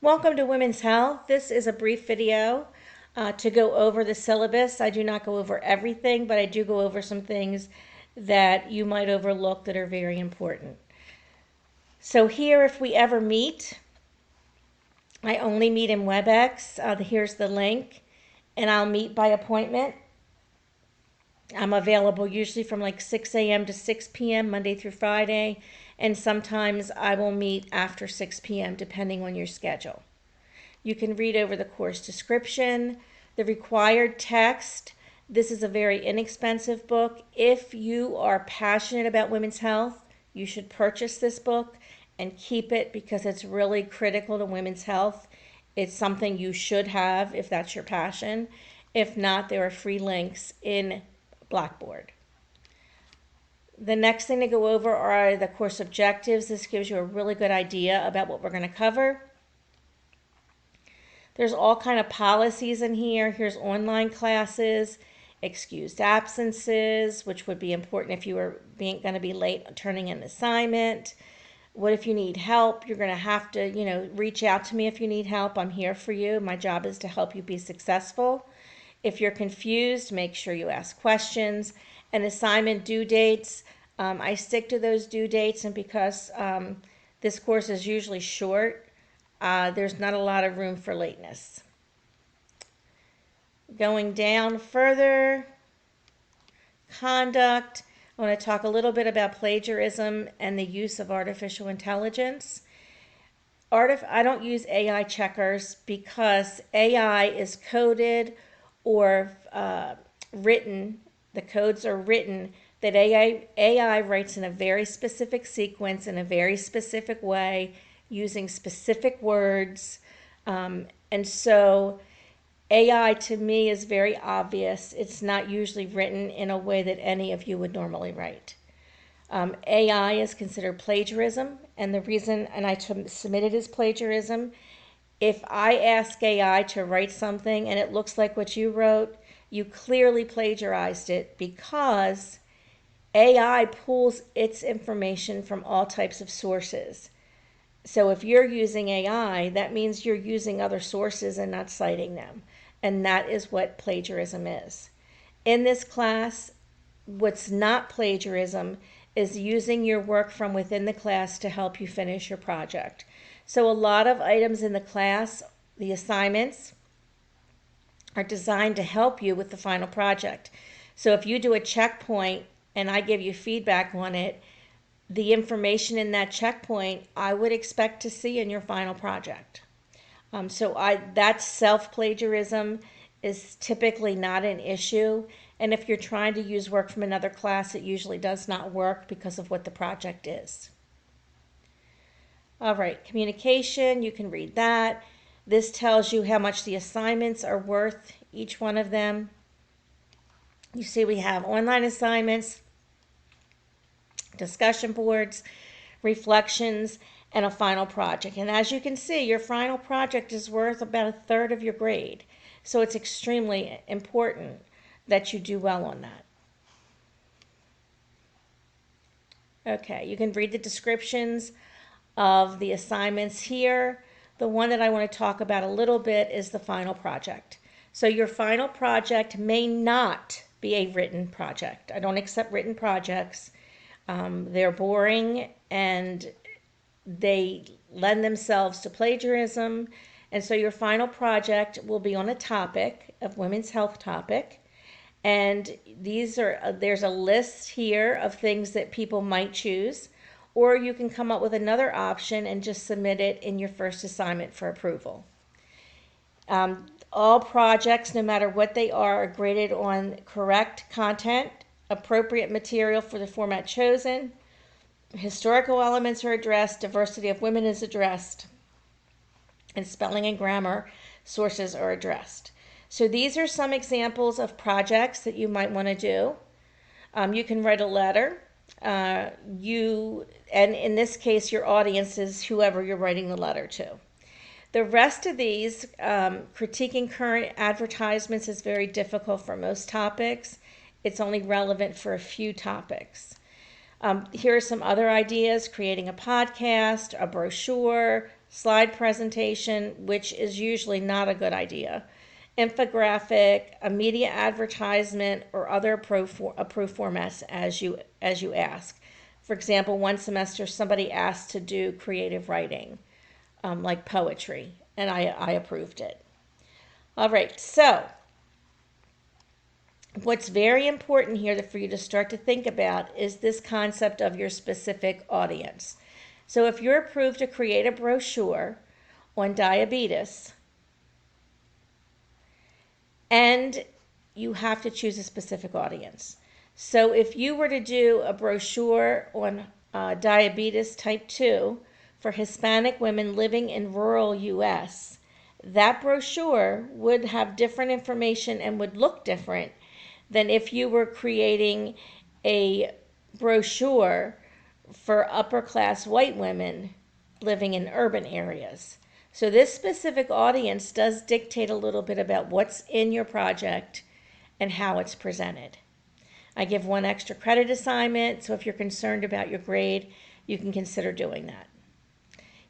Welcome to Women's Health. This is a brief video to go over the syllabus. I do not go over everything, but I do go over some things that you might overlook that are very important. So here, if we ever meet, I only meet in WebEx. Here's the link, and I'll meet by appointment. I'm available usually from like 6 a.m. to 6 p.m. Monday through Friday, and sometimes I will meet after 6 p.m. depending on your schedule. You can read over the course description, the required text. This is a very inexpensive book. If you are passionate about women's health, you should purchase this book and keep it because it's really critical to women's health. It's something you should have if that's your passion. If not, there are free links in Blackboard. The next thing to go over are the course objectives. This gives you a really good idea about what we're going to cover. There's all kind of policies in here. Here's online classes, excused absences, which would be important if you were going to be late turning an assignment. What if you need help? You're going to have to, reach out to me if you need help. I'm here for you. My job is to help you be successful. If you're confused, make sure you ask questions. And assignment due dates, I stick to those due dates, and because this course is usually short, there's not a lot of room for lateness. Going down further, conduct. I want to talk a little bit about plagiarism and the use of artificial intelligence. I don't use AI checkers because AI is coded or written. The codes are written that AI writes in a very specific sequence, in a very specific way, using specific words. And so AI to me is very obvious. It's not usually written in a way that any of you would normally write. AI is considered plagiarism, and the reason, and I submit it as plagiarism, if I ask AI to write something and it looks like what you wrote, you clearly plagiarized it because AI pulls its information from all types of sources. So if you're using AI, that means you're using other sources and not citing them. And that is what plagiarism is. In this class, what's not plagiarism is using your work from within the class to help you finish your project. So a lot of items in the class, the assignments, are designed to help you with the final project. So if you do a checkpoint and I give you feedback on it, the information in that checkpoint I would expect to see in your final project. That self-plagiarism is typically not an issue. And if you're trying to use work from another class, it usually does not work because of what the project is. All right, communication, you can read that. This tells you how much the assignments are worth, each one of them. You see we have online assignments, discussion boards, reflections, and a final project. And as you can see, your final project is worth about 1/3 of your grade. So it's extremely important that you do well on that. Okay, you can read the descriptions of the assignments here. The one that I want to talk about a little bit is the final project. So your final project may not be a written project. I don't accept written projects. They're boring and they lend themselves to plagiarism. And so your final project will be on a topic, of women's health topic. And there's a list here of things that people might choose. Or you can come up with another option and just submit it in your first assignment for approval. All projects, no matter what they are graded on correct content, appropriate material for the format chosen, historical elements are addressed, diversity of women is addressed, and spelling and grammar sources are addressed. So these are some examples of projects that you might want to do. You can write a letter. And in this case, your audience is whoever you're writing the letter to. The rest of these, critiquing current advertisements is very difficult for most topics. It's only relevant for a few topics. Here are some other ideas: creating a podcast, a brochure, slide presentation, which is usually not a good idea, infographic, a media advertisement, or other approved formats as you ask. For example, one semester somebody asked to do creative writing, like poetry, and I approved it. All right, so what's very important here for you to start to think about is this concept of your specific audience. So if you're approved to create a brochure on diabetes, and you have to choose a specific audience. So if you were to do a brochure on diabetes type 2 for Hispanic women living in rural U.S., that brochure would have different information and would look different than if you were creating a brochure for upper class white women living in urban areas. So this specific audience does dictate a little bit about what's in your project and how it's presented. I give 1 extra credit assignment, so if you're concerned about your grade, you can consider doing that.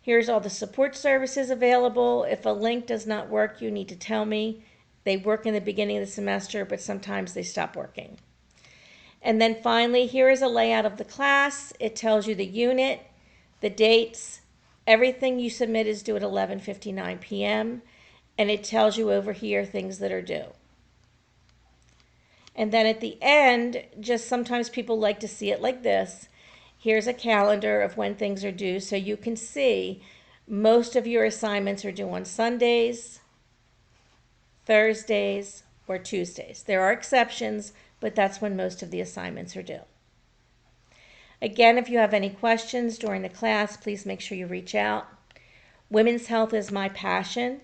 Here's all the support services available. If a link does not work, you need to tell me. They work in the beginning of the semester, but sometimes they stop working. And then finally, here is a layout of the class. It tells you the unit, the dates, everything you submit is due at 11:59 p.m. and it tells you over here things that are due. And then at the end, just sometimes people like to see it like this. Here's a calendar of when things are due, so you can see most of your assignments are due on Sundays, Thursdays, or Tuesdays. There are exceptions, but that's when most of the assignments are due. Again, if you have any questions during the class, please make sure you reach out. Women's health is my passion.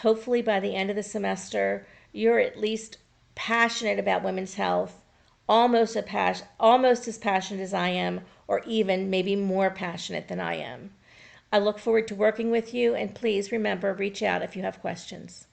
Hopefully by the end of the semester, you're at least passionate about women's health, almost as passionate as I am, or even maybe more passionate than I am. I look forward to working with you, and please remember, reach out if you have questions.